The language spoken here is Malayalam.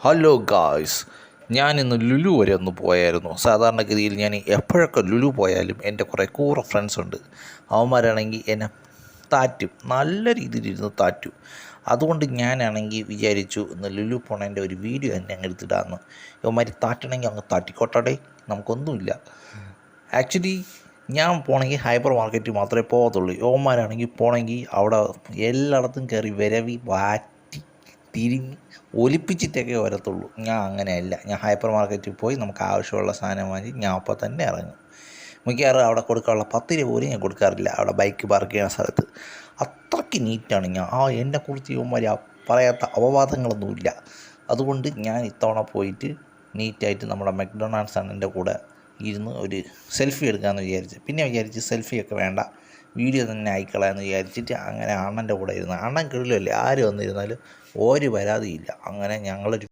ഹലോ ഗായ്സ്, ഞാനിന്ന് ലുലു വരെ ഒന്ന് പോയായിരുന്നു. സാധാരണഗതിയിൽ ഞാൻ എപ്പോഴൊക്കെ ലുലു പോയാലും എൻ്റെ കുറേ കൂറ ഫ്രണ്ട്സുണ്ട്. അവന്മാരാണെങ്കിൽ എന്നെ താറ്റും, നല്ല രീതിയിലിരുന്ന് താറ്റും. അതുകൊണ്ട് ഞാനാണെങ്കിൽ വിചാരിച്ചു ഇന്ന് ലുലു പോണതിൻ്റെ ഒരു വീഡിയോ തന്നെ അങ്ങ് എടുത്തിടാമെന്ന്. ഇവന്മാർ താറ്റണമെങ്കിൽ അങ്ങ് താറ്റിക്കോട്ടടേ, നമുക്കൊന്നുമില്ല. ആക്ച്വലി ഞാൻ പോകണമെങ്കിൽ ഹൈപ്പർ മാർക്കറ്റ് മാത്രമേ പോകത്തുള്ളൂ. യവന്മാരാണെങ്കിൽ പോകണമെങ്കിൽ അവിടെ എല്ലായിടത്തും കയറി വിരവി വാറ്റി തിരിഞ്ഞ് ഒലിപ്പിച്ചിട്ടൊക്കെ വരത്തുള്ളൂ. ഞാൻ അങ്ങനെയല്ല. ഞാൻ ഹൈപ്പർ മാർക്കറ്റിൽ പോയി നമുക്ക് ആവശ്യമുള്ള സാധനം വാങ്ങി ഞാൻ അപ്പോൾ തന്നെ ഇറങ്ങും. മിക്കവാറും അവിടെ കൊടുക്കാനുള്ള 10 രൂപ പോലും ഞാൻ കൊടുക്കാറില്ല. അവിടെ ബൈക്ക് പാർക്ക് ചെയ്യുന്ന സ്ഥലത്ത് അത്രയ്ക്ക് നീറ്റാണ് ഞാൻ. എന്നെക്കുറിച്ച് ഇവന്മാർ പറയാത്ത അപവാദങ്ങളൊന്നുമില്ല. അതുകൊണ്ട് ഞാൻ ഇത്തവണ പോയിട്ട് നീറ്റായിട്ട് നമ്മുടെ മക്ഡൊണാൾഡ്സ് അണ്ണൻ്റെ കൂടെ ഇരുന്ന് ഒരു സെൽഫി എടുക്കാമെന്ന് വിചാരിച്ച്. പിന്നെ വിചാരിച്ച് സെൽഫിയൊക്കെ വേണ്ട, വീഡിയോ തന്നെ ആയിക്കളാമെന്ന് വിചാരിച്ചിട്ട് അങ്ങനെ അണ്ണൻ്റെ കൂടെ ഇരുന്ന്. അണ്ണൻ കിടിലല്ലേ, ആര് വന്നിരുന്നാലും ഒരു പരാതിയില്ല. അങ്ങനെ ഞങ്ങളൊരു